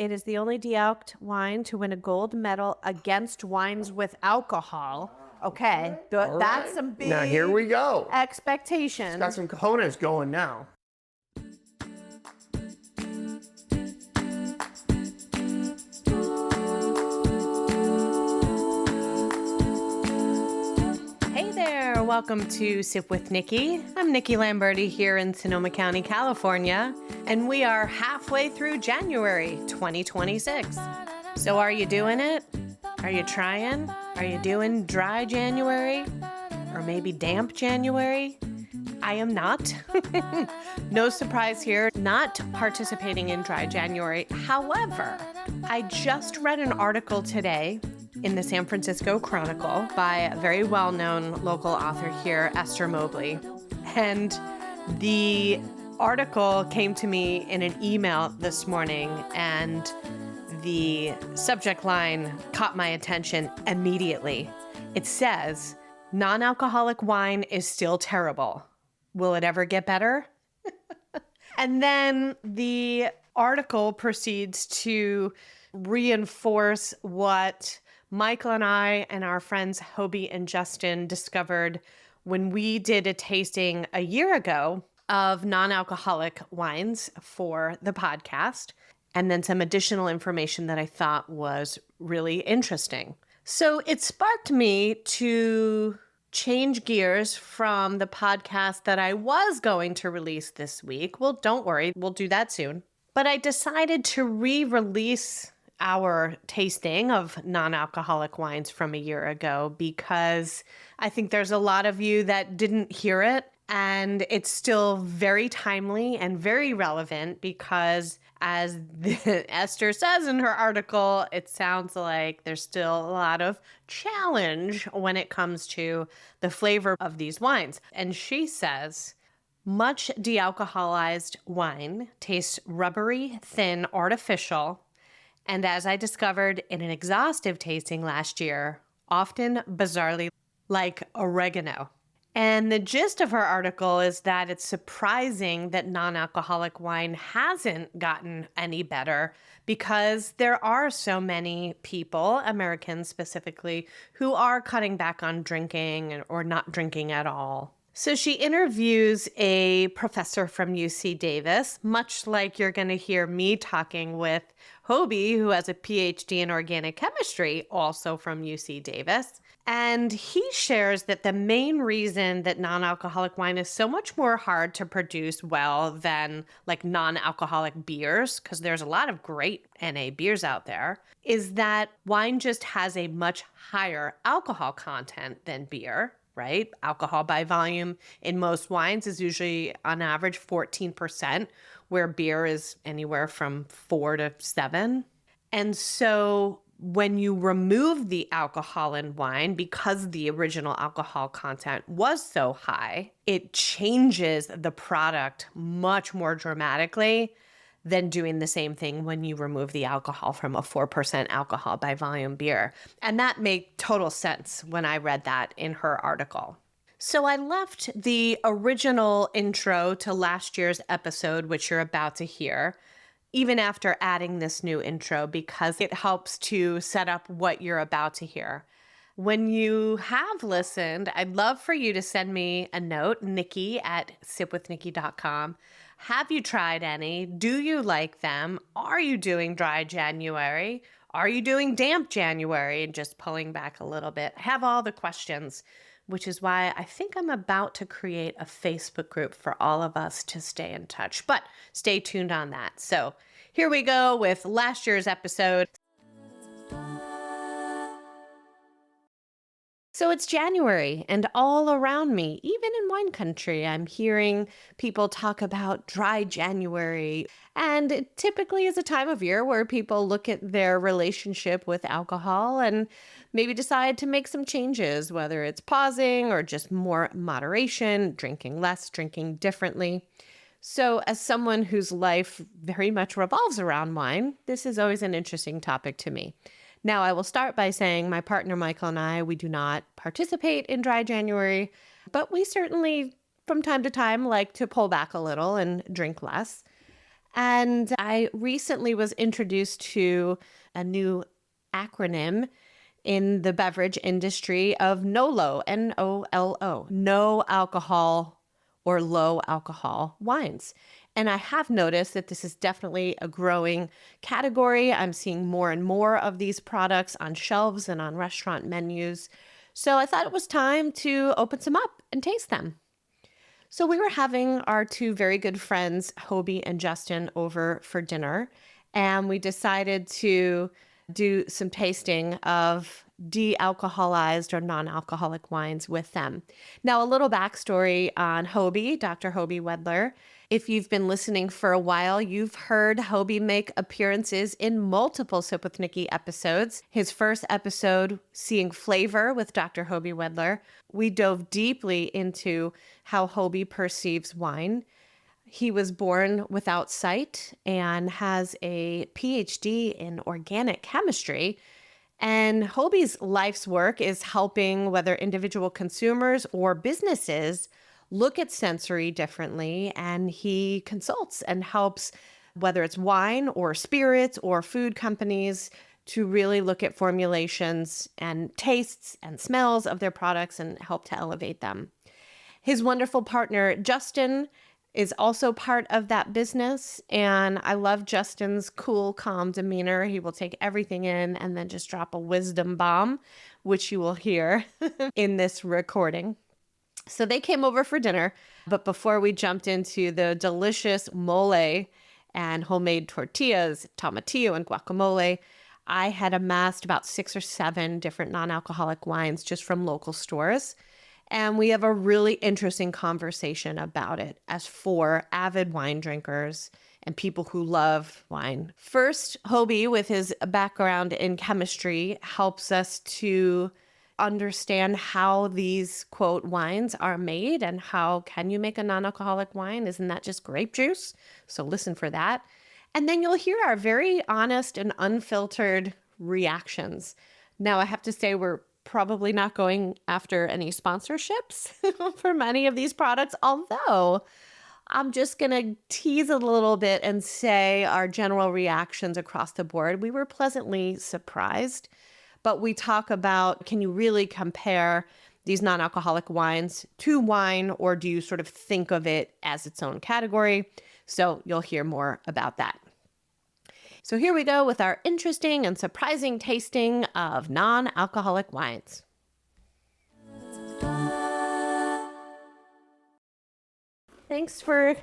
It is the only de-alked wine to win a gold medal against wines with alcohol. Okay, that's some big now here we go. expectation. It's got some cojones going now. Hey there, welcome to Sip with Nikki. I'm Nikki Lamberti here in Sonoma County, California, and we are halfway through January 2026. So are you doing it? Are you trying? Are you doing dry January? Or maybe damp January? I am not. No surprise here, not participating in dry January. However, I just read an article today in the San Francisco Chronicle by a very well-known local author here, Esther Mobley. And the article came to me in an email this morning, and the subject line caught my attention immediately. It says, "Non-alcoholic wine is still terrible. Will it ever get better?" And then the article proceeds to reinforce what Michael and I and our friends Hoby and Justin discovered when we did a tasting a year ago of non-alcoholic wines for the podcast, and then some additional information that I thought was really interesting. So it sparked me to change gears from the podcast that I was going to release this week. Well, don't worry, we'll do that soon. But I decided to re-release our tasting of non-alcoholic wines from a year ago because I think there's a lot of you that didn't hear it, and it's still very timely and very relevant because, as Esther says in her article, it sounds like there's still a lot of challenge when it comes to the flavor of these wines. And she says, much de-alcoholized wine tastes rubbery, thin, artificial, and as I discovered in an exhaustive tasting last year, often bizarrely like oregano. And the gist of her article is that it's surprising that non-alcoholic wine hasn't gotten any better because there are so many people, Americans specifically, who are cutting back on drinking or not drinking at all. So she interviews a professor from UC Davis, much like you're going to hear me talking with Hoby, who has a PhD in organic chemistry, also from UC Davis. And he shares that the main reason that non-alcoholic wine is so much more hard to produce well than like non-alcoholic beers, because there's a lot of great NA beers out there, is that wine just has a much higher alcohol content than beer, right? Alcohol by volume in most wines is usually on average 14%, where beer is anywhere from 4 to 7. And so when you remove the alcohol in wine, because the original alcohol content was so high, it changes the product much more dramatically than doing the same thing when you remove the alcohol from a 4% alcohol by volume beer. And that made total sense when I read that in her article. So I left the original intro to last year's episode, which you're about to hear, even after adding this new intro, because it helps to set up what you're about to hear. When you have listened, I'd love for you to send me a note, nikki@sipwithnikki.com. Have you tried any? Do you like them? Are you doing dry January? Are you doing damp January and just pulling back a little bit? I have all the questions, which is why I think I'm about to create a Facebook group for all of us to stay in touch. But stay tuned on that. So here we go with last year's episode. So it's January, and all around me, even in wine country, I'm hearing people talk about dry January. And it typically is a time of year where people look at their relationship with alcohol and maybe decide to make some changes, whether it's pausing or just more moderation, drinking less, drinking differently. So as someone whose life very much revolves around wine, this is always an interesting topic to me. Now, I will start by saying my partner Michael and I, we do not participate in dry January, but we certainly from time to time like to pull back a little and drink less. And I recently was introduced to a new acronym in the beverage industry of Nolo, Nolo, no alcohol or low alcohol wines. And I have noticed that this is definitely a growing category. I'm seeing more and more of these products on shelves and on restaurant menus. So I thought it was time to open some up and taste them. So we were having our two very good friends, Hoby and Justin, over for dinner, and we decided to do some tasting of de-alcoholized or non-alcoholic wines with them. Now, a little backstory on Hoby, Dr. Hoby Wedler. If you've been listening for a while, you've heard Hoby make appearances in multiple Sip with Nikki episodes. His first episode, Seeing Flavor with Dr. Hoby Wedler, we dove deeply into how Hoby perceives wine. He was born without sight and has a PhD in organic chemistry. And Hoby's life's work is helping whether individual consumers or businesses look at sensory differently. And he consults and helps, whether it's wine or spirits or food companies, to really look at formulations and tastes and smells of their products and help to elevate them. His wonderful partner, Justin, is also part of that business. And I love Justin's cool, calm demeanor. He will take everything in and then just drop a wisdom bomb, which you will hear in this recording. So they came over for dinner. But before we jumped into the delicious mole and homemade tortillas, tomatillo, and guacamole, I had amassed about 6 or 7 different non-alcoholic wines just from local stores. And we have a really interesting conversation about it as 4 avid wine drinkers and people who love wine. First, Hoby, with his background in chemistry, helps us to understand how these, quote, wines are made and how can you make a non-alcoholic wine? Isn't that just grape juice? So listen for that. And then you'll hear our very honest and unfiltered reactions. Now, I have to say we're probably not going after any sponsorships for many of these products, although I'm just going to tease a little bit and say our general reactions across the board. We were pleasantly surprised, but we talk about, can you really compare these non-alcoholic wines to wine, or do you sort of think of it as its own category? So you'll hear more about that. So here we go with our interesting and surprising tasting of non-alcoholic wines. Thanks for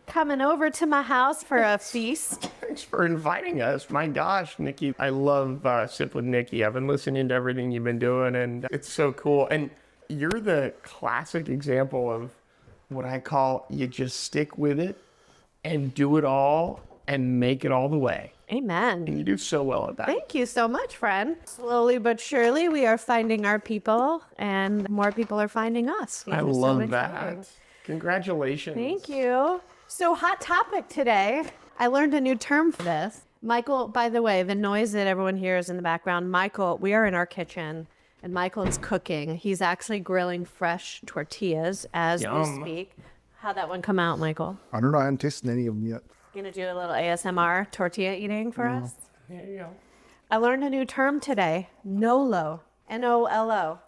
coming over to my house for a feast. Thanks for inviting us. My gosh, Nikki, I love Sip with Nikki. I've been listening to everything you've been doing, and it's so cool. And you're the classic example of what I call you just stick with it and do it all and make it all the way. Amen. And you do so well at that. Thank you so much, friend. Slowly but surely, we are finding our people, and more people are finding us. I love that. Congratulations. Thank you. So, hot topic today. I learned a new term for this. Michael, by the way, the noise that everyone hears in the background, Michael, we are in our kitchen, and Michael is cooking. He's actually grilling fresh tortillas as we speak. How'd that one come out, Michael? I don't know. I haven't tasted any of them yet. Gonna do a little ASMR tortilla eating for us? There you go. I learned a new term today, Nolo, Nolo,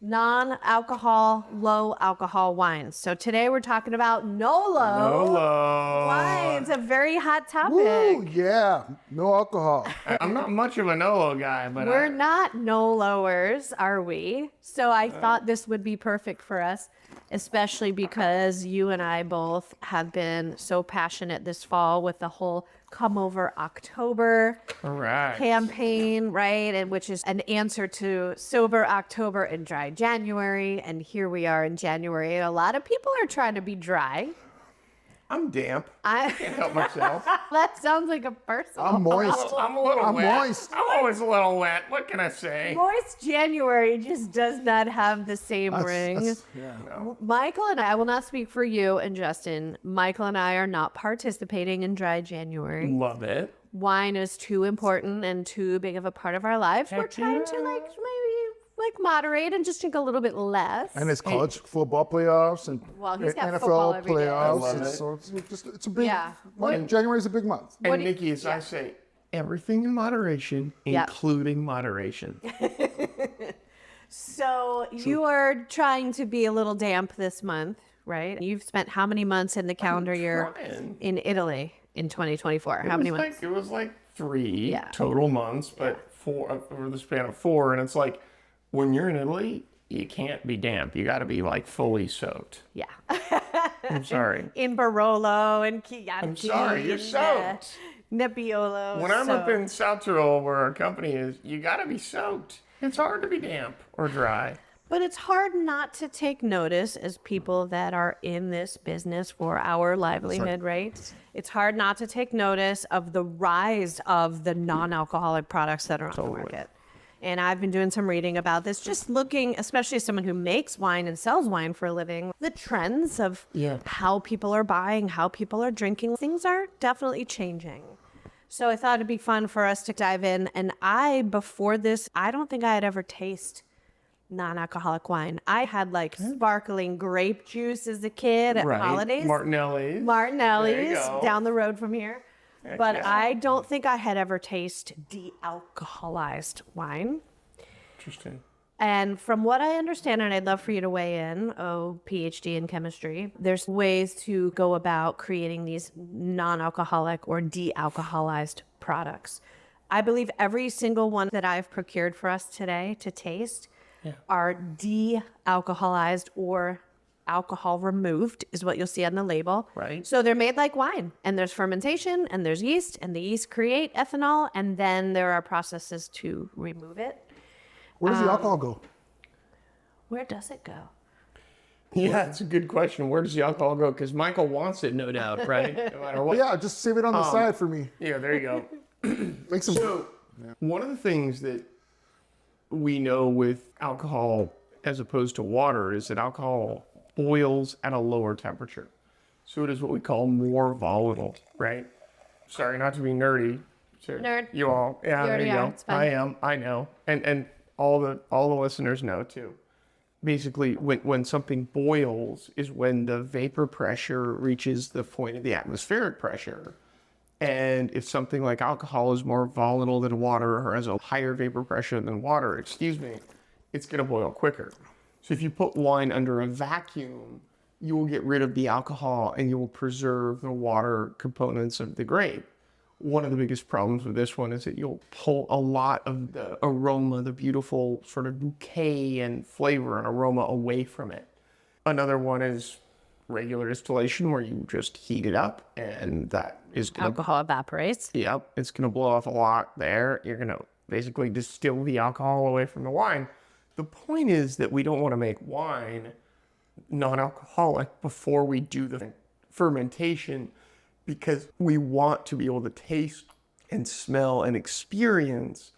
non-alcohol, low alcohol wines. So today we're talking about Nolo wines, a very hot topic. Ooh, yeah, no alcohol. I'm not much of a Nolo guy, but We're not Noloers, are we? So I thought this would be perfect for us, especially because you and I both have been so passionate this fall with the whole Come Over October campaign, right? And which is an answer to Sober October and Dry January. And here we are in January. A lot of people are trying to be dry. I'm damp. I can't help myself. That sounds like a person. I'm moist. I'm a little wet. Moist. I'm always a little wet. What can I say? Moist January just does not have the same ring. Michael and I will not speak for you and Justin. Michael and I are not participating in Dry January. Love it. Wine is too important and too big of a part of our lives. We're trying to maybe like moderate and just drink a little bit less. And it's college football playoffs and Well, he's got football NFL every day. I love playoffs. it. So it's a big Yeah. month. January's a big month. And Nikki, as I say, everything in moderation, Yep. including moderation. So you are trying to be a little damp this month, right? You've spent how many months in the calendar year trying. in Italy in 2024? How many months? It was like 3 Yeah. total months, but 4 over the span of 4. And it's like, when you're in Italy, you can't be damp. You got to be like fully soaked. Yeah. I'm sorry. In Barolo and Chianti. I'm sorry, you're and, soaked. Nebbiolo. When I'm up in South Tyrol, where our company is, you got to be soaked. It's hard to be damp or dry. But it's hard not to take notice as people that are in this business for our livelihood, right? It's hard not to take notice of the rise of the non-alcoholic products that are on the market. And I've been doing some reading about this, just looking, especially as someone who makes wine and sells wine for a living, the trends of how people are buying, how people are drinking. Things are definitely changing. So I thought it'd be fun for us to dive in. And before this, I don't think I had ever tasted non-alcoholic wine. I had like sparkling grape juice as a kid at holidays. Martinelli's. Martinelli's go. down the road from here. But yeah. I don't think I had ever tasted de-alcoholized wine. Interesting. And from what I understand, and I'd love for you to weigh in, PhD in chemistry, there's ways to go about creating these non-alcoholic or de-alcoholized products. I believe every single one that I've procured for us today to taste are de-alcoholized or alcohol removed is what you'll see on the label. Right. So they're made like wine, and there's fermentation, and there's yeast, and the yeast create ethanol, and then there are processes to remove it. Where does the alcohol go? Where does it go? Yeah, it's a good question. Where does the alcohol go? Because Michael wants it, no doubt, right? No matter what. Yeah, just save it on the side for me. Yeah, there you go. Make some. So, one of the things that we know with alcohol as opposed to water is that alcohol boils at a lower temperature. So it is what we call more volatile, right? Sorry, not to be nerdy. Sure. Nerd. You all. Yeah, You there you already go. are. It's fine. I am. I know. And all the listeners know too. Basically, when something boils is when the vapor pressure reaches the point of the atmospheric pressure. And if something like alcohol is more volatile than water or has a higher vapor pressure than water, it's going to boil quicker. So if you put wine under a vacuum, you will get rid of the alcohol and you will preserve the water components of the grape. One of the biggest problems with this one is that you'll pull a lot of the aroma, the beautiful sort of bouquet and flavor and aroma away from it. Another one is regular distillation, where you just heat it up, and that is going to... Alcohol evaporates. Yep, it's going to blow off a lot there. You're going to basically distill the alcohol away from the wine. The point is that we don't want to make wine non-alcoholic before we do the fermentation, because we want to be able to taste and smell and experience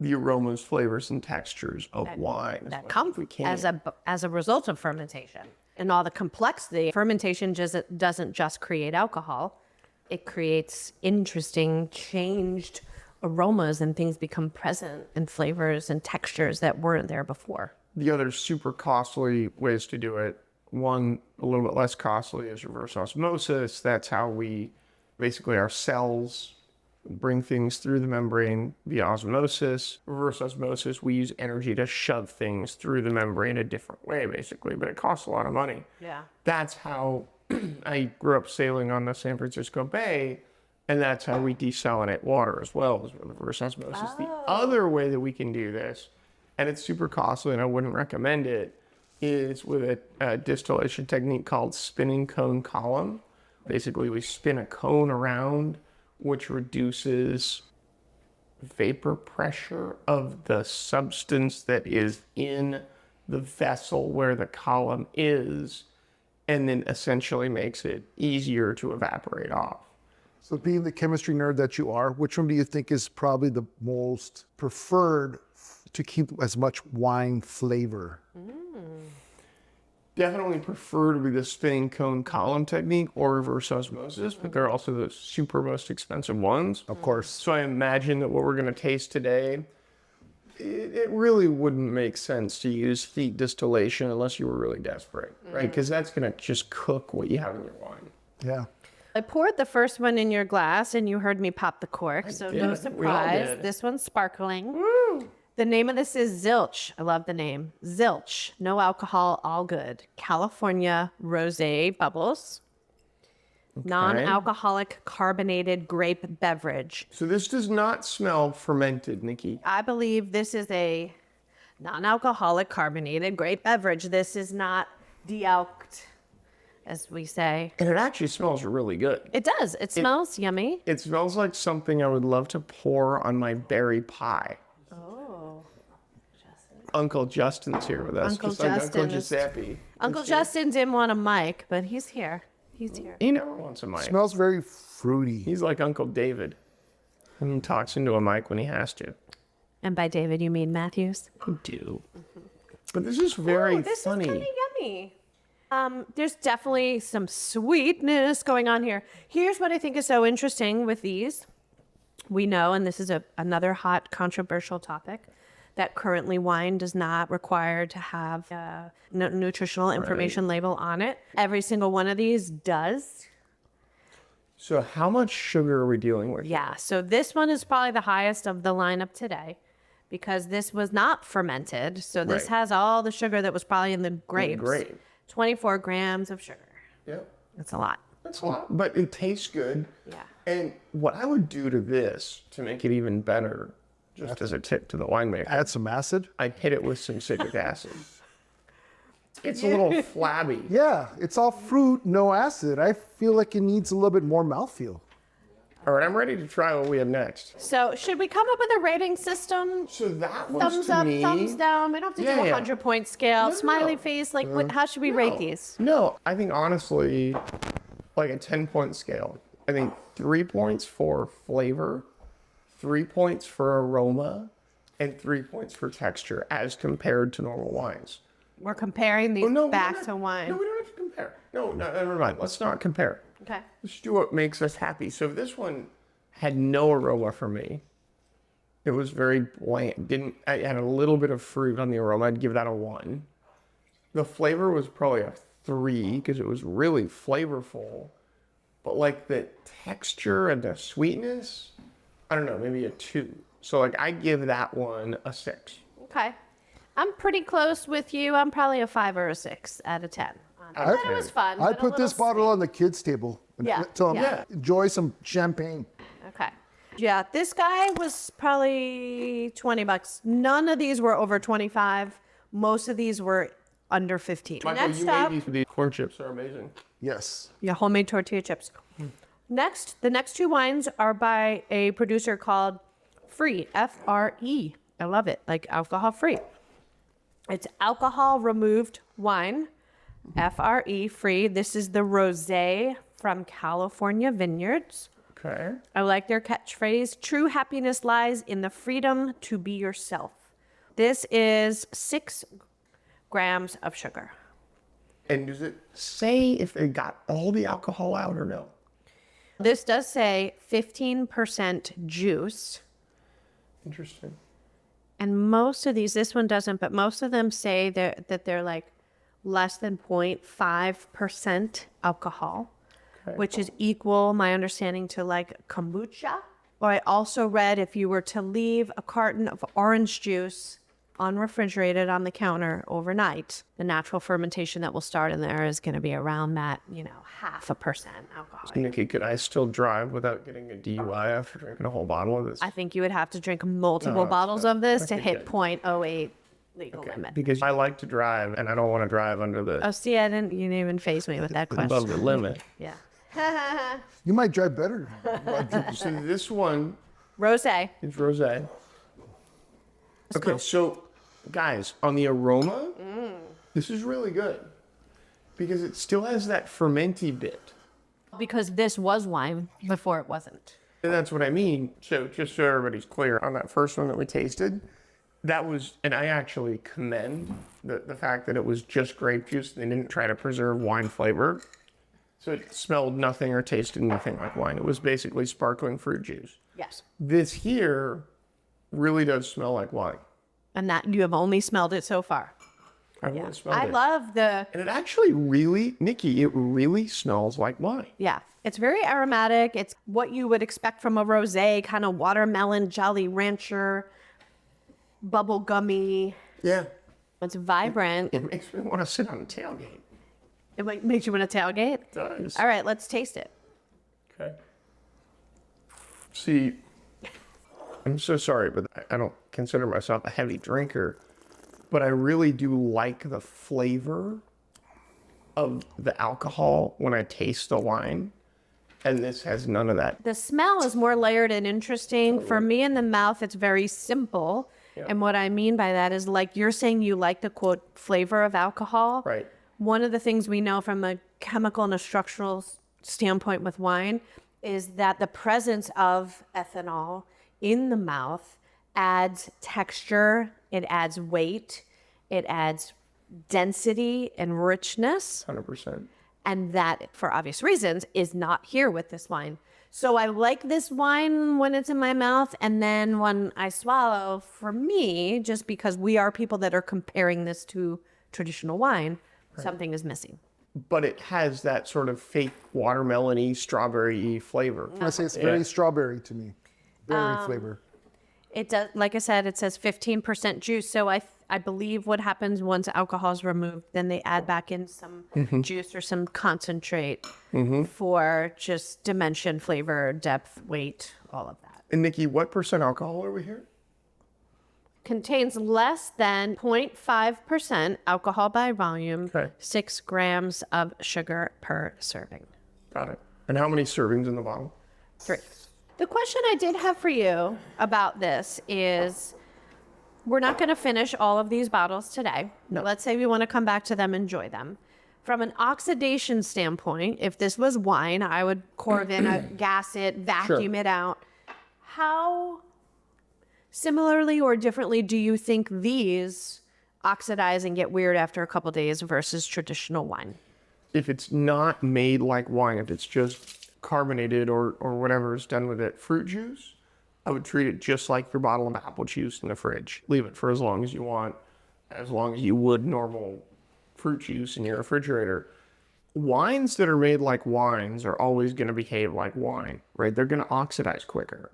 the aromas, flavors, and textures of wine. That come as a result of fermentation. And all the complexity. Fermentation doesn't just create alcohol. It creates interesting, changed aromas, and things become present, and flavors and textures that weren't there before. The other super costly ways to do it, one a little bit less costly, is reverse osmosis. That's how our cells bring things through the membrane via osmosis. Reverse osmosis, we use energy to shove things through the membrane a different way, basically, but it costs a lot of money. Yeah. That's how I grew up sailing on the San Francisco Bay, and that's how we desalinate water as well, is with reverse osmosis. The other way that we can do this, and it's super costly and I wouldn't recommend it, is with a distillation technique called spinning cone column. Basically, we spin a cone around, which reduces vapor pressure of the substance that is in the vessel where the column is, and then essentially makes it easier to evaporate off. So being the chemistry nerd that you are, which one do you think is probably the most preferred to keep as much wine flavor? Definitely prefer to be the spinning cone column technique or reverse osmosis, but they're also the super most expensive ones. Of course. So I imagine that what we're going to taste today, it really wouldn't make sense to use heat distillation unless you were really desperate, right? Because that's going to just cook what you have in your wine. Yeah. I poured the first one in your glass and you heard me pop the cork, so did. no We all surprise. did. This one's sparkling. Woo! The name of this is Zilch. I love the name. Zilch. No alcohol, all good. California rosé bubbles. Non-alcoholic carbonated grape beverage. So this does not smell fermented, Nikki. I believe this is a non-alcoholic carbonated grape beverage. This is not de-alked, as we say. And it actually smells really good. It does. It smells yummy. It smells like something I would love to pour on my berry pie. Oh. Uncle Justin's here with us. Uncle just like Justin Uncle is- Giuseppe. Uncle Justin didn't want a mic, but he's here. He's here. He never wants a mic. Smells very fruity. He's like Uncle David. And he talks into a mic when he has to. And by David, you mean Matthews? I do. But this is very this funny. is kind of yummy. There's definitely some sweetness going on here. Here's what I think is so interesting with these. We know, and this is another hot controversial topic, that currently wine does not require to have a nutritional information label on it. Every single one of these does. So how much sugar are we dealing with? Yeah, so this one is probably the highest of the lineup today because this was not fermented. So this Right. has all the sugar that was probably in the grapes. grape. 24 grams of sugar. Yep. That's a lot. That's a lot. But it tastes good. Yeah. And what I would do to this to make it even better, just as a tip to the winemaker, Add some acid. I'd hit it with some citric acid. It's a little flabby. Yeah, it's all fruit, no acid. I feel like it needs a little bit more mouthfeel. All right, I'm ready to try what we have next. So should we come up with a rating system? So that one's Thumbs to up, me. thumbs down. We don't have to Yeah, do a yeah. 100-point scale. No. Smiley face. Like, how should we rate these? No, I think honestly, like a 10-point scale. I think 3 points for flavor, 3 points for aroma, and 3 points for texture as compared to normal wines. We're comparing these back to wine. No, we don't have to compare. No, never mind. Let's not compare. Okay. Let's do what makes us happy. So this one had no aroma for me. It was very bland. I had a little bit of fruit on the aroma. I'd give that a 1. The flavor was probably a 3 because it was really flavorful. But like the texture and the sweetness, I don't know, maybe a 2. So like I give that one a 6. Okay. I'm pretty close with you. I'm probably a 5 or a 6 out of 10. I thought it was fun. I but a put this little bottle on the kids' table and Yeah, tell them, yeah. enjoy some champagne. Okay. Yeah, this guy was probably $20. None of these were over 25. Most of these were under 15. Michael, Next you up, made these corn chips are amazing. Yes. yeah, homemade tortilla chips. Next, the next two wines are by a producer called Free, F-R-E. I love it, like alcohol free. It's alcohol removed wine, F-R-E, free. This is the rosé from California vineyards. Okay. I like their catchphrase, true happiness lies in the freedom to be yourself. This is 6 grams of sugar. And does it say if they got all the alcohol out or no? This does say 15% juice. Interesting. And most of these, this one doesn't, but most of them say that they're like less than 0.5% alcohol, Okay. which is equal, my understanding, to like kombucha. Or I also read if you were to leave a carton of orange juice unrefrigerated on the counter overnight, the natural fermentation that will start in there is going to be around that, 0.5% alcohol. Nikki, could I still drive without getting a DUI after drinking a whole bottle of this? I think you would have to drink multiple No, bottles of this to okay, hit good. 0.08 legal limit. Because I like to drive and I don't want to drive under the Oh, see, you didn't even face me with that above question. the limit. Yeah. You might drive better. So this one Rosé. is rosé. Okay, so guys, on the aroma, this is really good because it still has that fermenty bit. Because this was wine before it wasn't. And that's what I mean. So just so everybody's clear, on that first one that we tasted, that was, and I actually commend the fact that it was just grape juice. They didn't try to preserve wine flavor. So it smelled nothing or tasted nothing like wine. It was basically sparkling fruit juice. Yes. This here really does smell like wine. And that you have only smelled it so far. I've only smelled I it. love the, And it actually really, Nikki, it really smells like wine. yeah. It's very aromatic. It's what you would expect from a rosé, kind of watermelon, Jolly Rancher, bubble gummy. Yeah. It's vibrant. It makes me want to sit on a tailgate. It makes you want to tailgate? It does. All right, let's taste it. Okay. See, I'm so sorry, but I don't consider myself a heavy drinker, but I really do like the flavor of the alcohol when I taste the wine. And this has none of that. The smell is more layered and interesting. For me in the mouth, it's very simple. Yeah. And what I mean by that is, like you're saying, you like the quote flavor of alcohol. Right. One of the things we know from a chemical and a structural standpoint with wine is that the presence of ethanol in the mouth adds texture, it adds weight, it adds density and richness. 100%. And that, for obvious reasons, is not here with this wine. So I like this wine when it's in my mouth, and then when I swallow, for me, just because we are people that are comparing this to traditional wine, something is missing. But it has that sort of fake watermelon-y, strawberry-y flavor. I say it's very strawberry to me. Berry flavor. It does, like I said, it says 15% juice. So I believe what happens once alcohol is removed, then they add back in some juice or some concentrate for just dimension, flavor, depth, weight, all of that. And Nikki, what percent alcohol are we here? Contains less than 0.5% alcohol by volume, Okay. 6 grams of sugar per serving. Got it. And how many servings in the bottle? 3. The question I did have for you about this is, we're not going to finish all of these bottles today. No. Let's say we want to come back to them, enjoy them. From an oxidation standpoint, if this was wine, I would corv in, gas it, vacuum it out. How similarly or differently do you think these oxidize and get weird after a couple days versus traditional wine? If it's not made like wine, if it's just carbonated or whatever is done with it, fruit juice, I would treat it just like your bottle of apple juice in the fridge. Leave it for as long as you want, as long as you would normal fruit juice in your refrigerator. Wines that are made like wines are always going to behave like wine, right? They're going to oxidize quicker.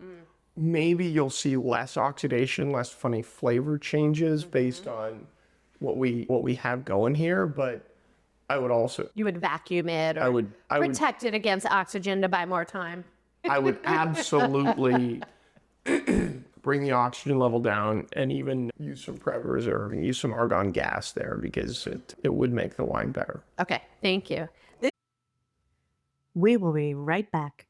Maybe you'll see less oxidation, less funny flavor changes based on what we have going here, but I would also... You would vacuum it or I would protect it against oxygen to buy more time. I would absolutely bring the oxygen level down and even use some preserve and use some argon gas there because it would make the wine better. Okay, thank you. We will be right back.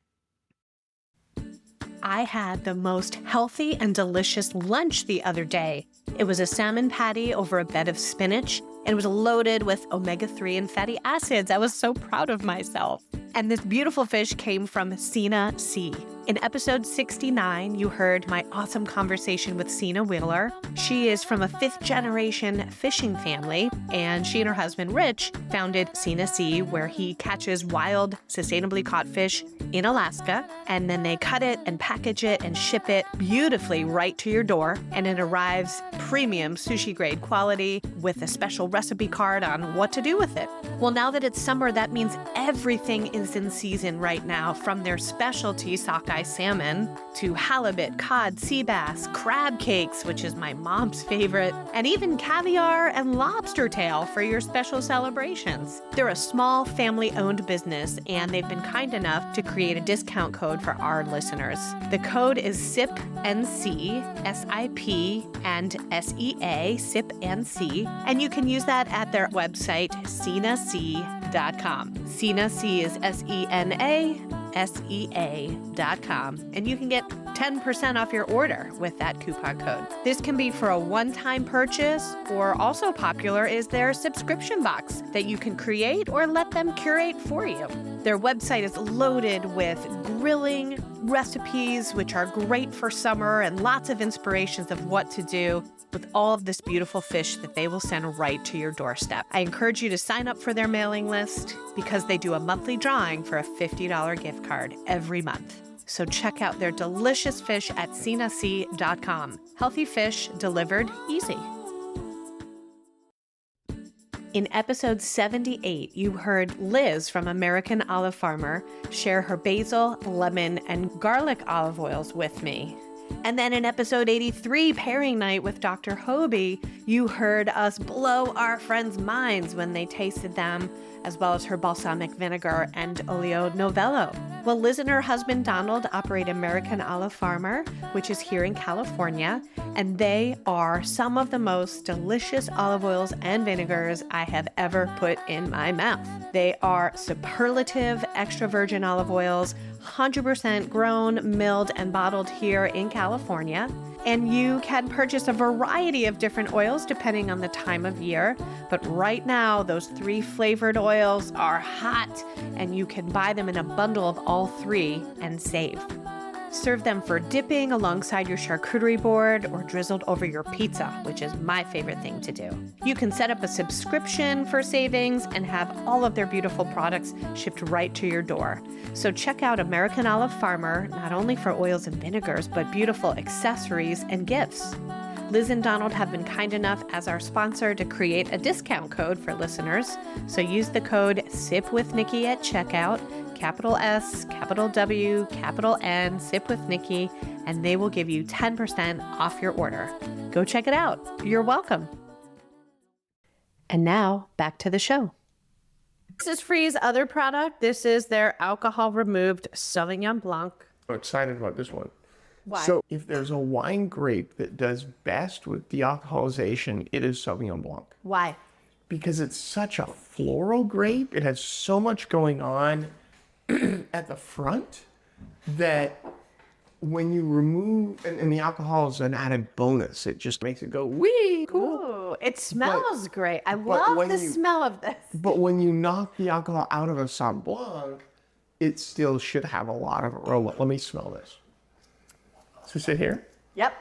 I had the most healthy and delicious lunch the other day. It was a salmon patty over a bed of spinach, and it was loaded with omega-3 and fatty acids. I was so proud of myself. And this beautiful fish came from Sina Sea. In episode 69, you heard my awesome conversation with Sina Wheeler. She is from a 5th-generation fishing family, and she and her husband, Rich, founded Sina Sea, where he catches wild, sustainably caught fish in Alaska, and then they cut it and package it and ship it beautifully right to your door, and it arrives premium sushi-grade quality with a special recipe card on what to do with it. Well, now that it's summer, that means everything is in season right now, from their specialty sockeye salmon to halibut, cod, sea bass, crab cakes, which is my mom's favorite, and even caviar and lobster tail for your special celebrations. They're a small family-owned business, and they've been kind enough to create a discount code for our listeners. The code is SIPNC, S-I-P and S-E-A, SIPNC, and you can use that at their website, SinaSea.com. Sina Sea is SENASEA.com, and you can get 10% off your order with that coupon code. This can be for a one-time purchase, or also popular is their subscription box that you can create or let them curate for you. Their website is loaded with grilling recipes, which are great for summer, and lots of inspirations of what to do with all of this beautiful fish that they will send right to your doorstep. I encourage you to sign up for their mailing list because they do a monthly drawing for a $50 gift card every month. So check out their delicious fish at sinasea.com. Healthy fish delivered easy. In episode 78, you heard Liz from American Olive Farmer share her basil, lemon, and garlic olive oils with me. And then in episode 83, Pairing Night with Dr. Hoby, you heard us blow our friends' minds when they tasted them, as well as her balsamic vinegar and olio novello. Well, Liz and her husband Donald operate American Olive Farmer, which is here in California, and they are some of the most delicious olive oils and vinegars I have ever put in my mouth. They are superlative extra virgin olive oils, 100% grown, milled, and bottled here in California. And you can purchase a variety of different oils depending on the time of year. But right now, those 3 flavored oils are hot, and you can buy them in a bundle of all 3 and save. Serve them for dipping alongside your charcuterie board or drizzled over your pizza, which is my favorite thing to do. You can set up a subscription for savings and have all of their beautiful products shipped right to your door. So check out American Olive Farmer, not only for oils and vinegars, but beautiful accessories and gifts. Liz and Donald have been kind enough as our sponsor to create a discount code for listeners. So use the code SIPWithNikki at checkout, capital S, capital W, capital N, Sip with Nikki, and they will give you 10% off your order. Go check it out. You're welcome. And now back to the show. This is Free's other product. This is their alcohol removed Sauvignon Blanc. I'm excited about this one. Why? So if there's a wine grape that does best with de-alcoholization, it is Sauvignon Blanc. Why? Because it's such a floral grape. It has so much going on at the front that when you remove, and the alcohol is an added bonus, it just makes it go, wee, cool. Ooh, it smells great. I love the smell of this. But when you knock the alcohol out of a Sauv Blanc, it still should have a lot of aroma. Let me smell this. So sit here. Yep.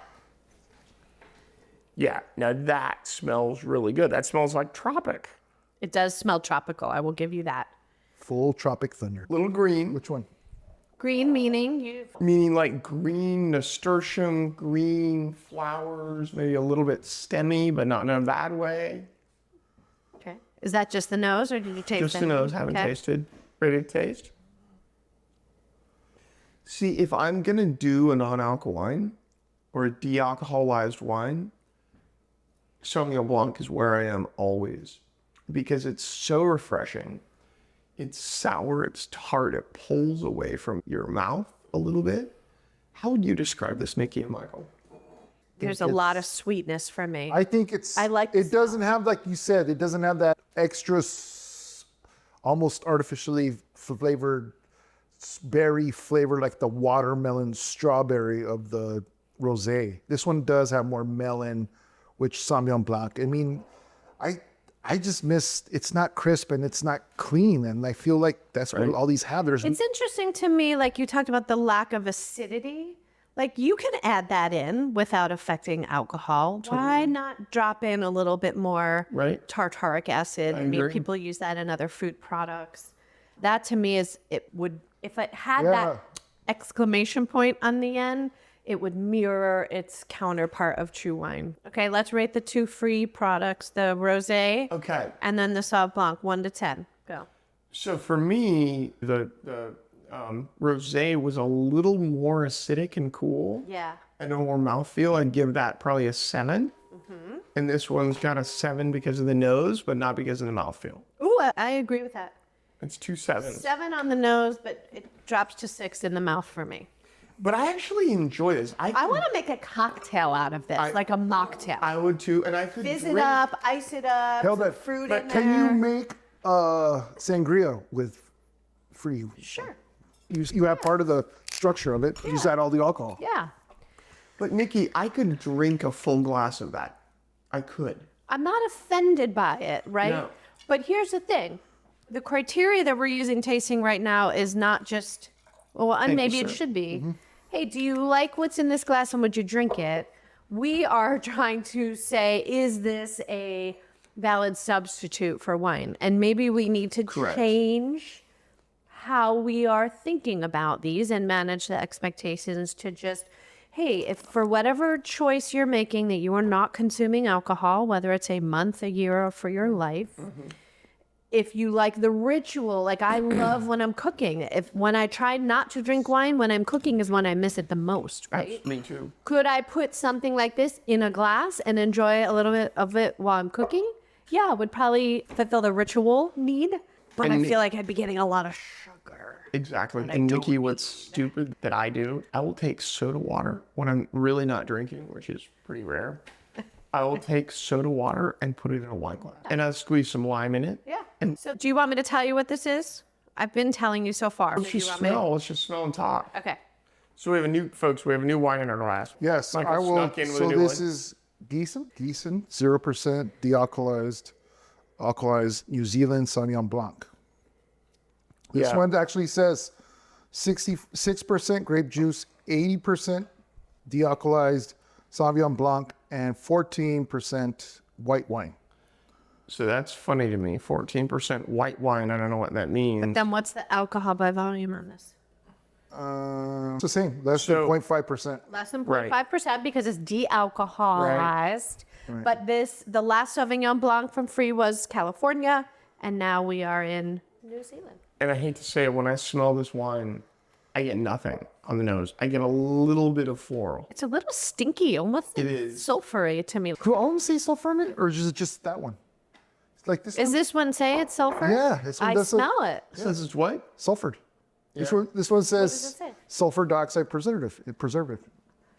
Yeah, now that smells really good. That smells like tropic. It does smell tropical. I will give you that. Full Tropic Thunder. Little green. Which one? Green meaning Meaning like green nasturtium, green flowers, maybe a little bit stemmy, but not in a bad way. Okay. Is that just the nose, or did you taste it? Just the nose, haven't tasted. Ready to taste? See, if I'm going to do a non-alcohol wine or a de-alcoholized wine, Sauvignon Blanc is where I am always because it's so refreshing. It's sour, it's tart, it pulls away from your mouth a little bit. How would you describe this, Nikki and Michael? There's a lot of sweetness for me. I think it doesn't have, like you said, it doesn't have that extra, almost artificially flavored berry flavor like the watermelon strawberry of the rosé. This one does have more melon, which Sauvignon Blanc. I mean, I just miss, it's not crisp and it's not clean. And I feel like that's what all these have. It's interesting to me, like you talked about the lack of acidity. Like you can add that in without affecting alcohol. Why not drop in a little bit more tartaric acid? I mean, people use that in other food products. That to me is, it would, if it had that exclamation point on the end, it would mirror its counterpart of true wine. Okay, let's rate the 2 free products, the rosé, and then the Sauv Blanc, 1 to 10. Go. So for me, the rosé was a little more acidic and cool. Yeah. And a more mouthfeel. I'd give that probably a 7. Mm-hmm. And this one's got a 7 because of the nose, but not because of the mouthfeel. Ooh, I agree with that. It's 2 7s. 7 on the nose, but it drops to 6 in the mouth for me. But I actually enjoy this. I want to make a cocktail out of this, like a mocktail. I would too, and I could fizz it up, ice it up, some fruit in there. Can you make sangria with free? Sure. You have part of the structure of it. You just add all the alcohol. Yeah. But Nikki, I could drink a full glass of that. I could. I'm not offended by it, right? No. But here's the thing. The criteria that we're using tasting right now is not just, well, and maybe it should be. Mm-hmm. Hey, do you like what's in this glass and would you drink it? We are trying to say, is this a valid substitute for wine? And maybe we need to change how we are thinking about these and manage the expectations to just, hey, if for whatever choice you're making that you are not consuming alcohol, whether it's a month, a year, or for your life, if you like the ritual, like I love when I'm cooking. When I try not to drink wine when I'm cooking is when I miss it the most, right? Me too. Could I put something like this in a glass and enjoy a little bit of it while I'm cooking? Yeah, it would probably fulfill the ritual need, but I feel like I'd be getting a lot of sugar. Exactly. And Nikki, what's stupid that I do, I will take soda water when I'm really not drinking, which is pretty rare. I will take soda water and put it in a wine glass. And I'll squeeze some lime in it. Yeah. And So do you want me to tell you what this is? I've been telling you so far. let's just smell. Let's just smell and talk. Okay. So we have a new wine in our glass. Yes, Michael I will. snuck in with So a new this one. is Gießen, 0% alcoholized New Zealand Sauvignon Blanc. This Yeah. one actually says 66% grape juice, 80% de-alcoholized Sauvignon Blanc, and 14% white wine. So that's funny to me. 14% white wine. I don't know what that means. Then what's the alcohol by volume on this? It's the same, less than So- 0.5%. Less than Right. 0.5% because it's de-alcoholized. But the last Sauvignon Blanc from Free was California, and now we are in New Zealand. And I hate to say it, when I smell this wine, I get nothing on the nose. I get a little bit of floral. It's a little stinky, almost It is. sulfury to me. Do all of them say sulfur in it, or is it just that one? It's like this Is one? this one say it's sulfur? Yeah, this one I does smell it. It says it's what? Sulfured. This Yeah. one says does it say? sulfur dioxide preservative.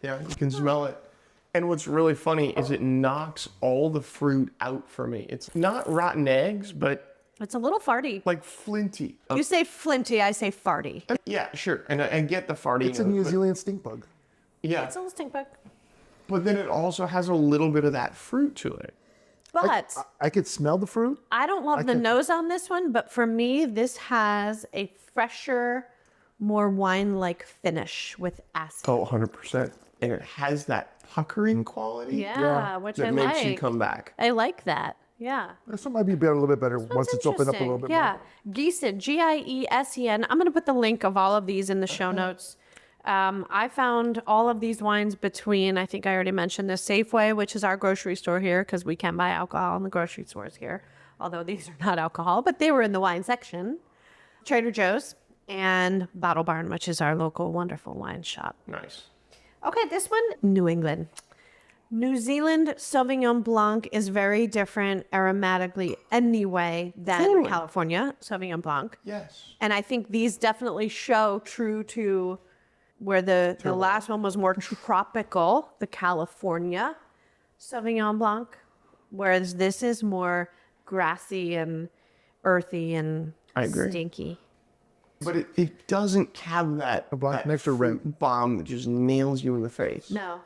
Yeah, you can smell it. And what's really funny is it knocks all the fruit out for me. It's not rotten eggs, but It's a little farty. like flinty. You say flinty, I say farty. Yeah, sure. And I get the farting. It's a New Zealand stink bug. Yeah. It's a little stink bug. But then it also has a little bit of that fruit to it. But I could smell the fruit. I don't love the nose on this one, but for me, this has a fresher, more wine-like finish with acid. Oh, 100%. And it has that puckering quality Yeah, which I that makes like. you come back. I like that. Yeah. This one might be a little bit better once That's it's opened up a little interesting. bit Yeah. more. Gießen, Giesen. I'm going to put the link of all of these in the show notes. I found all of these wines between, I think I already mentioned this, Safeway, which is our grocery store here because we can buy alcohol in the grocery stores here. Although these are not alcohol, but they were in the wine section. Trader Joe's and Bottle Barn, which is our local wonderful wine shop. Nice. Okay, this one, New England. New Zealand Sauvignon Blanc is very different aromatically anyway than Totally. California Sauvignon Blanc. Yes. And I think these definitely show true to where the last one was more tropical, the California Sauvignon Blanc, whereas this is more grassy and earthy and I agree. stinky. But it doesn't have that, black that next to red. fruit bomb that just nails you in the face. No.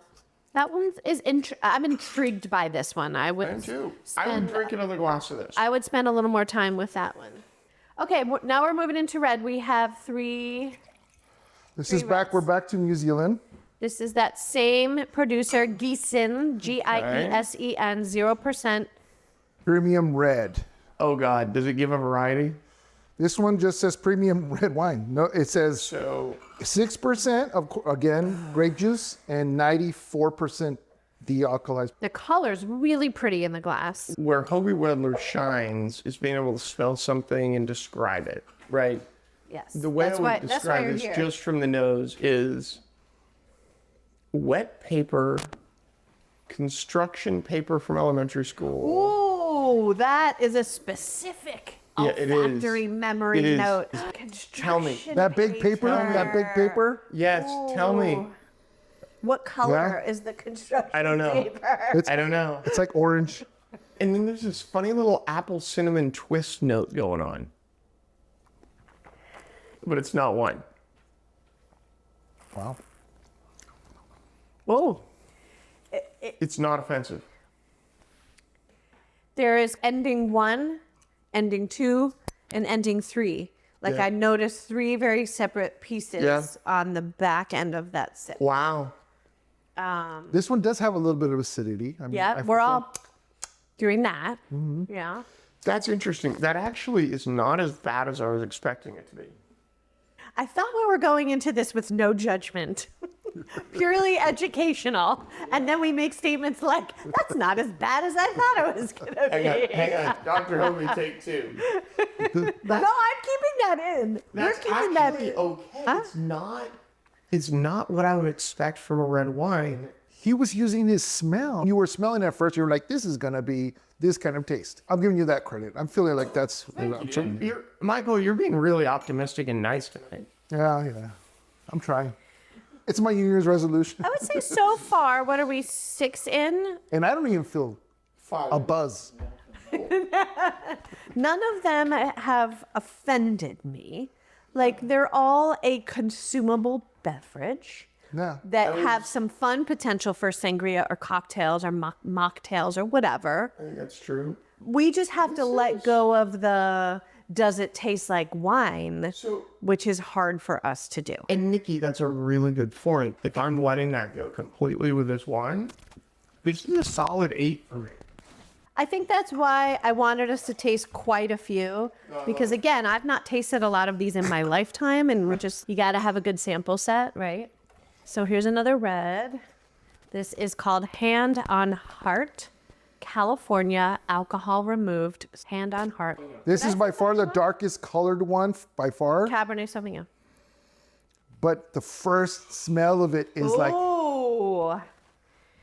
That one is I'm intrigued by this one. I would I am too. I would drink another glass of this. I would spend a little more time with that one. Okay, now we're moving into red. We have three. This is back. We're back to New Zealand. This is that same producer, Gießen, Giesen, 0%. Premium red. Oh God, does it give a variety? This one just says premium red wine. No, it says So 6% of, again, grape juice and 94% de-alcoholized. The color's really pretty in the glass. where Hoby Wedler shines is being able to smell something and describe it, right? Yes. The way I would that's why describe you're this here. just from the nose is wet paper, construction paper from elementary school. Ooh, that is a specific Yeah, it is. olfactory memory It is. note. Tell me. Construction That big paper, that big paper. Yes, tell me. What color is the construction I don't know. paper? I don't know. It's like orange. And then there's this funny little apple cinnamon twist note going on. But it's not one. Wow. Whoa. It's not offensive. There is ending 1, ending 2, and ending 3. Like Yeah. I noticed 3 very separate pieces Yeah. on the back end of that sip. Wow. This one does have a little bit of acidity. I mean, Yeah, I we're feel- all doing that. Mm-hmm. Yeah. That's interesting. That actually is not as bad as I was expecting it to be. I thought we were going into this with no judgment, purely educational. And then we make statements like, that's not as bad as I thought it was going to be. Hang on. Dr. Hoby, take 2. No, I'm keeping that in. That's You're keeping that actually in. okay. Huh? It's not what I would expect from a red wine. He was using his smell. You were smelling it at first. You were like, this is going to be this kind of taste. I'm giving you that credit. I'm feeling like that's... Michael, you're being really optimistic and nice tonight. Yeah. I'm trying. It's my New Year's resolution. I would say so far, what are we, 6 in? And I don't even feel a buzz. None of them have offended me. Like, they're all a consumable beverage Yeah. that have some fun potential for sangria or cocktails or mocktails or whatever. I think that's true. We just have to let go of the does it taste like wine, which is hard for us to do. And Nikki, that's a really good point. If I'm letting that go completely with this wine, this is a solid 8 for me. I think that's why I wanted us to taste quite a few, because again, I've not tasted a lot of these in my lifetime, and you got to have a good sample set, right? So here's another red. This is called Hand on Heart, California, alcohol removed, Hand on Heart. This is by far the darkest colored one, by far. Cabernet Sauvignon. But the first smell of it is like... Oh.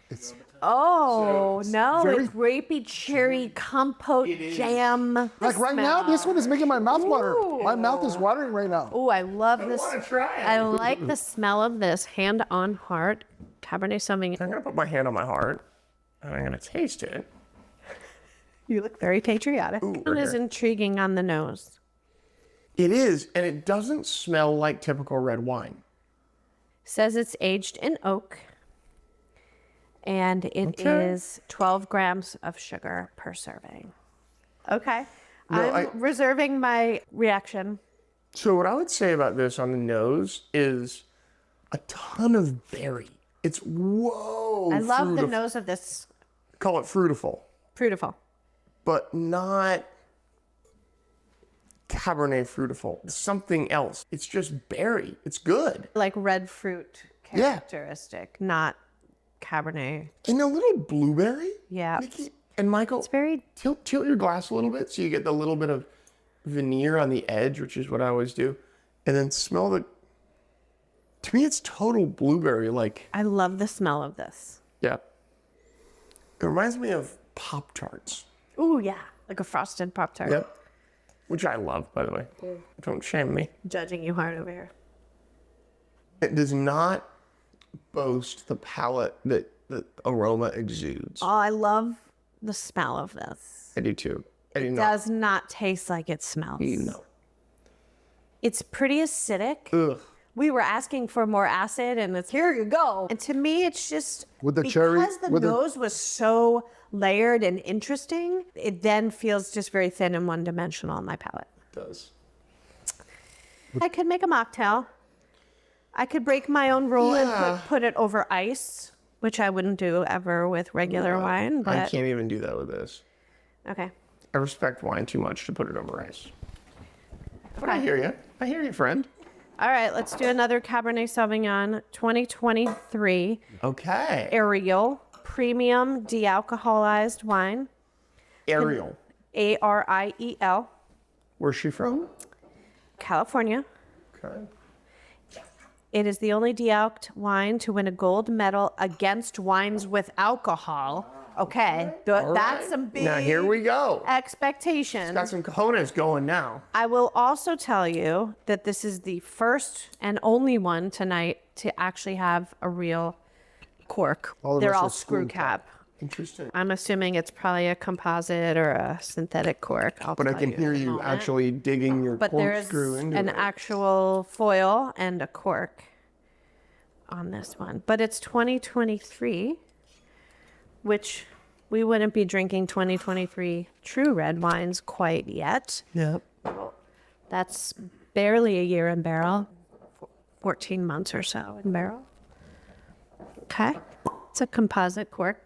It's No, very- it's grapey cherry compote jam. like right now, this one is making my mouth water. Ooh. My mouth is watering right now. Oh, I love this. wanna try it. I like the smell of this Hand on Heart, Cabernet Sauvignon. I'm going to put my hand on my heart, and I'm going to taste it. You look very patriotic. Ooh, It is intriguing on the nose. It is, and it doesn't smell like typical red wine. Says it's aged in oak. And it is 12 grams of sugar per serving. Okay. I'm reserving my reaction. So what I would say about this on the nose is a ton of berry. It's I love the nose of this. Call it fruitiful, Fruitiful. but not Cabernet fruitiful. Something else. It's just berry. It's good. Like red fruit characteristic, not Cabernet. And a little blueberry. Yeah. Nikki and Michael, It's very... tilt your glass a little bit so you get the little bit of veneer on the edge, which is what I always do. And then smell the... To me, it's total blueberry. Like, I love the smell of this. yeah. It reminds me of Pop-Tarts. Ooh, yeah. Like a frosted Pop-Tart. Yep. Which I love, by the way. Don't shame me. Judging you hard over here. It does not boast the palate that the aroma exudes. Oh, I love the smell of this. I do too. I do It not. does not taste like it smells. No. It's pretty acidic. Ugh. We were asking for more acid, and it's here you go. And to me, it's just With the because cherry- the with the- nose was so layered and interesting, it then feels just very thin and one-dimensional on my palate. It does. I could make a mocktail. I could break my own rule Yeah. and put it over ice, which I wouldn't do ever with regular wine. I But can't even do that with this. okay. I respect wine too much to put it over ice. But I Okay. hear you. I hear you, friend. All right, let's do another Cabernet Sauvignon 2023 Okay. Ariel Premium De-alcoholized Wine. Ariel. Ariel, Where's she from? California. Okay. It is the only de-alked wine to win a gold medal against wines with alcohol. Okay, that's some big Now here we go. expectation. Got some cojones going now. I will also tell you that this is the first and only one tonight to actually have a real cork. All the They're rest all are screw screw cap. Interesting. I'm assuming it's probably a composite or a synthetic cork. But I can hear you actually digging your But there's corkscrew into an it. actual foil and a cork on this one. But it's 2023, which we wouldn't be drinking 2023 true red wines quite yet. Yep. That's barely a year in barrel, 14 months or so in barrel. Okay. It's a composite cork.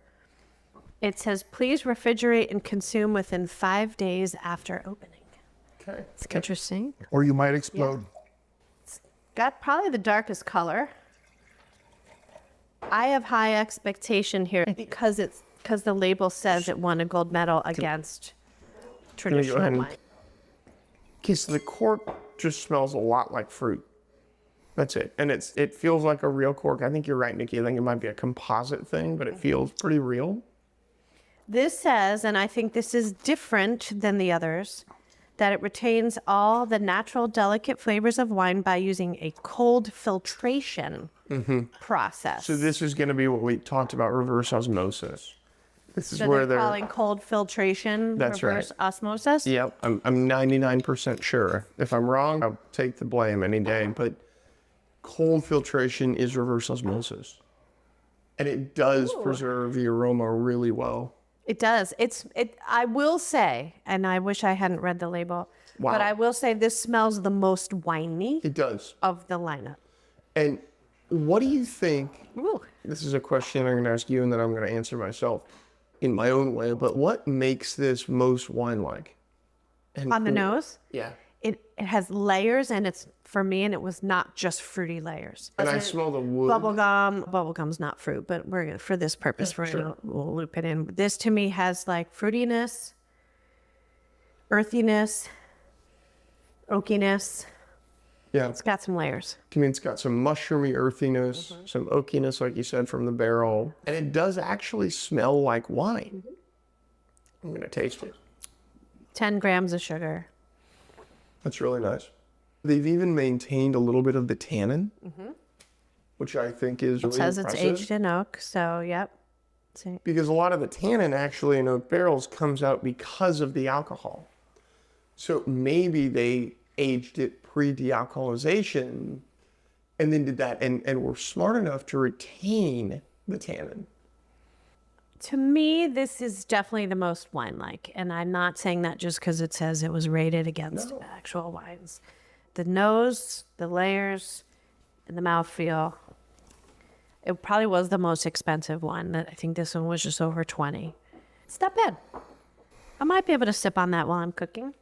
It says, please refrigerate and consume within 5 days after opening. Okay. It's interesting. Or you might explode. Got probably the darkest color. I have high expectation here because the label says it won a gold medal against traditional ahead and- wine. Okay, so the cork just smells a lot like fruit. That's it. And it feels like a real cork. I think you're right, Nikki. I think it might be a composite thing, but it feels pretty real. This says, and I think this is different than the others, that it retains all the natural, delicate flavors of wine by using a cold filtration process. So this is going to be what we talked about, reverse osmosis. This is So where they're calling cold filtration That's reverse right. osmosis? Yep, I'm 99% sure. If I'm wrong, I'll take the blame any day. But cold filtration is reverse osmosis. And it does preserve the aroma really well. It does. I will say, and I wish I hadn't read the label, Wow. but I will say this smells the most winey It does. of the lineup. And what do you think? Ooh. This is a question I'm going to ask you and then I'm going to answer myself in my own way. But what makes this most wine-like? And On the nose, Yeah. it has layers, and it's, for me, and it was not just fruity layers. And I smell the wood. Bubblegum's not fruit, but we're gonna, for this purpose, we'll loop it in. This to me has like fruitiness, earthiness, oakiness. Yeah. It's got some layers. I mean, it's got some mushroomy earthiness, some oakiness, like you said, from the barrel. And it does actually smell like wine. I'm going to taste it. 10 grams of sugar. That's really nice. They've even maintained a little bit of the tannin, which I think is really It says impressive. it's aged in oak, so yep. See. Because a lot of the tannin actually in oak barrels comes out because of the alcohol. So maybe they aged it pre-de-alcoholization and then did that and were smart enough to retain the tannin. To me, this is definitely the most wine-like, and I'm not saying that just because it says it was rated against actual wines. The nose, the layers, and the mouthfeel. It probably was the most expensive one. I think this one was just over 20. It's not bad. I might be able to sip on that while I'm cooking.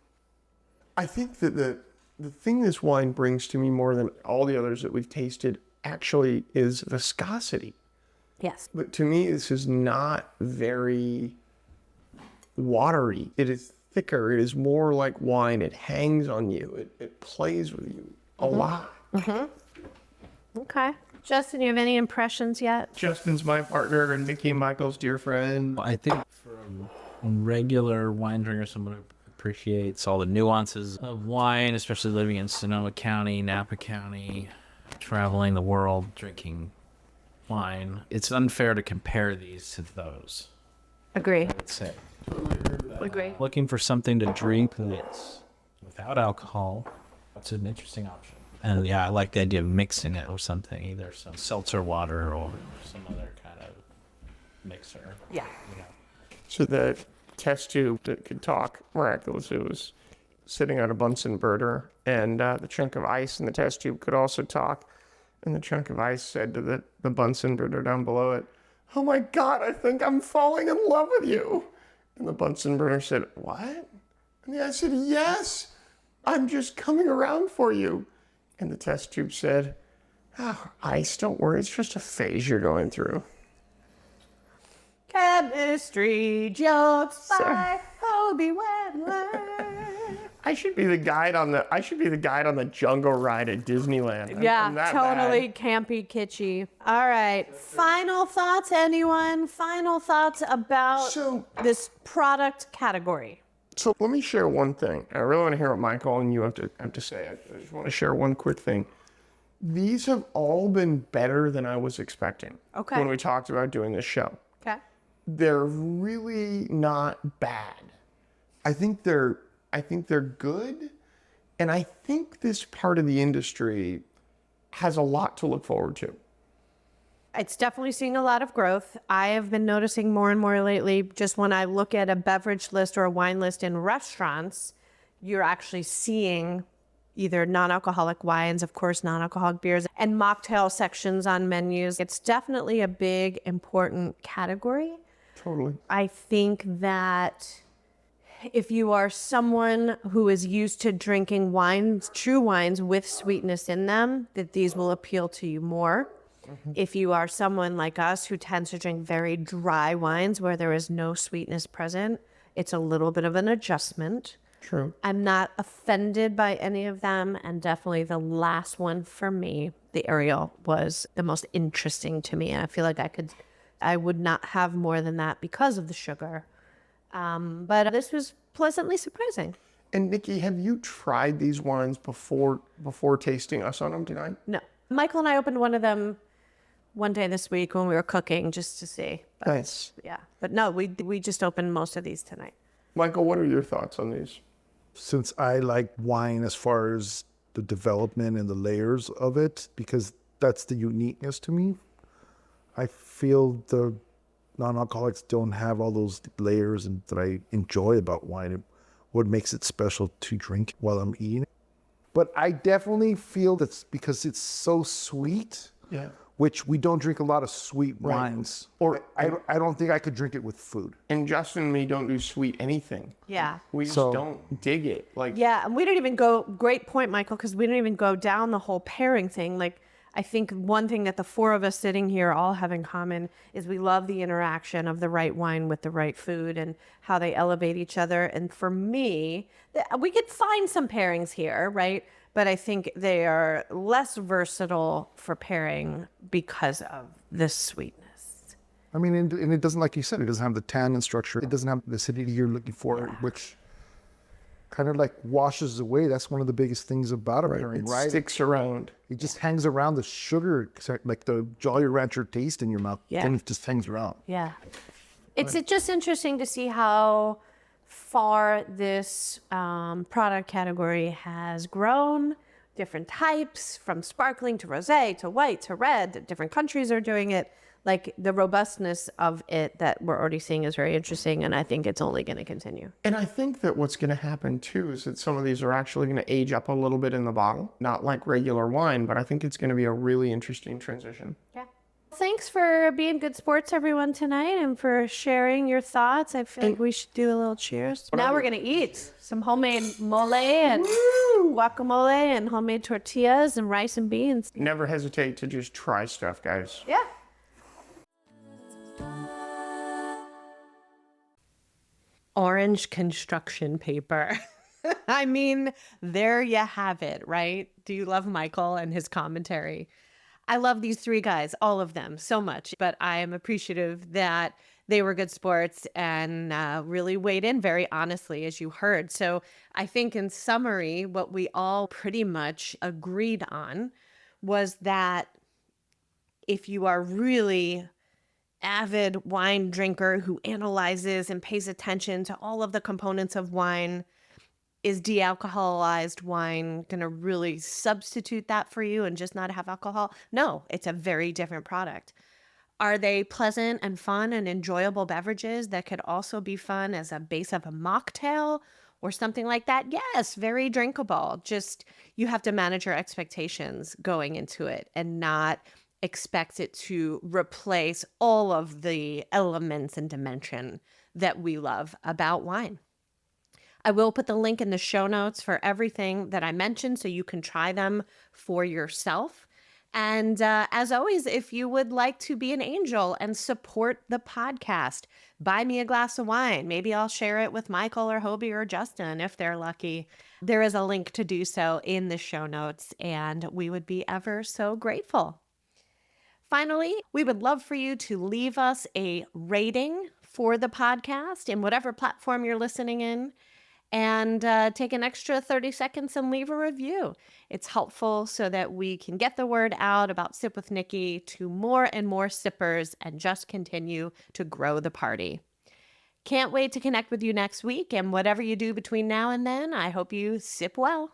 I think that the thing this wine brings to me more than all the others that we've tasted actually is viscosity. Yes. But to me, this is not very watery. It is thicker. It is more like wine. It hangs on you. It plays with you a lot. Okay. Justin, you have any impressions yet? Justin's my partner and Nikki and Michael's dear friend. I think for a regular wine drinker, someone who appreciates all the nuances of wine, especially living in Sonoma County, Napa County, traveling the world, drinking wine, it's unfair to compare these to those, Agree. I'd say. Agree. Looking for something to drink that's without alcohol, that's an interesting option. And yeah, I like the idea of mixing it with something, either some seltzer water or some other kind of mixer. Yeah. You know. So the test tube that could talk miraculously was sitting on a Bunsen burner, and the chunk of ice in the test tube could also talk. And the chunk of ice said to the Bunsen burner down below it, "Oh my God, I think I'm falling in love with you." And the Bunsen burner said, "What?" And the ice said, "Yes, I'm just coming around for you." And the test tube said, "Oh, ice, don't worry, it's just a phase you're going through." Chemistry jokes by Sorry. Hoby Wendler. I should be the guide on the jungle ride at Disneyland. Yeah, I'm that totally bad. campy, kitschy. All right. Final thoughts, anyone? Final thoughts about So- this product category? So let me share one thing. I really want to hear what Michael and you have to say. I just want to share one quick thing. These have all been better than I was expecting. Okay. When we talked about doing this show, Okay. they're really not bad. I think they're good, and I think this part of the industry has a lot to look forward to. It's definitely seeing a lot of growth. I have been noticing more and more lately, just when I look at a beverage list or a wine list in restaurants, you're actually seeing either non-alcoholic wines, of course, non-alcoholic beers, and mocktail sections on menus. It's definitely a big, important category. Totally. I think that if you are someone who is used to drinking wines, true wines with sweetness in them, that these will appeal to you more. If you are someone like us who tends to drink very dry wines where there is no sweetness present, it's a little bit of an adjustment. True. I'm not offended by any of them. And definitely the last one for me, the Ariel, was the most interesting to me. I feel like I would not have more than that because of the sugar. But this was pleasantly surprising. And Nikki, have you tried these wines before tasting us on them tonight? No. Michael and I opened one of them one day this week when we were cooking just to see. But, Nice. yeah. But no, we just opened most of these tonight. Michael, what are your thoughts on these? Since I like wine as far as the development and the layers of it, because that's the uniqueness to me, I feel the non-alcoholics don't have all those layers and that I enjoy about wine. What makes it special to drink while I'm eating. But I definitely feel that's because it's so sweet. Yeah. Which we don't drink a lot of sweet Right. wines. Or I don't think I could drink it with food. And Justin and me don't do sweet anything. Yeah. We just So- don't dig it. Like, Yeah, and we don't even go, great point, Michael, because we don't even go down the whole pairing thing. Like, I think one thing that the four of us sitting here all have in common is we love the interaction of the right wine with the right food and how they elevate each other. And for me, we could find some pairings here, right? But I think they are less versatile for pairing because of the sweetness. I mean, and it doesn't, like you said, it doesn't have the tannin structure. It doesn't have the acidity you're looking for, which kind of like washes away. That's one of the biggest things about a pairing, it right? sticks around. It just hangs around the sugar, like the Jolly Rancher taste in your mouth. Yeah. Then it just hangs around. Yeah. It's just interesting to see how far this product category has grown. Different types, from sparkling to rosé to white to red. Different countries are doing it. Like, the robustness of it that we're already seeing is very interesting, and I think it's only going to continue. And I think that what's going to happen too is that some of these are actually going to age up a little bit in the bottle. Not like regular wine, but I think it's going to be a really interesting transition. Yeah. Thanks for being good sports, everyone, tonight, and for sharing your thoughts. I feel like we should do a little cheers. Now we're going to eat some homemade mole and guacamole and homemade tortillas and rice and beans. Never hesitate to just try stuff, guys. Yeah. Orange construction paper. I mean, there you have it, right? Do you love Michael and his commentary? I love these three guys, all of them, so much, but I am appreciative that they were good sports and really weighed in very honestly, as you heard. So I think in summary, what we all pretty much agreed on was that if you are really avid wine drinker who analyzes and pays attention to all of the components of wine, is de-alcoholized wine going to really substitute that for you and just not have alcohol? No, it's a very different product. Are they pleasant and fun and enjoyable beverages that could also be fun as a base of a mocktail or something like that? Yes, very drinkable. Just you have to manage your expectations going into it and not expect it to replace all of the elements and dimension that we love about wine. I will put the link in the show notes for everything that I mentioned so you can try them for yourself. And as always, if you would like to be an angel and support the podcast, buy me a glass of wine. Maybe I'll share it with Michael or Hoby or Justin if they're lucky. There is a link to do so in the show notes, and we would be ever so grateful. Finally, we would love for you to leave us a rating for the podcast in whatever platform you're listening in, and take an extra 30 seconds and leave a review. It's helpful so that we can get the word out about Sip with Nikki to more and more sippers and just continue to grow the party. Can't wait to connect with you next week, and whatever you do between now and then, I hope you sip well.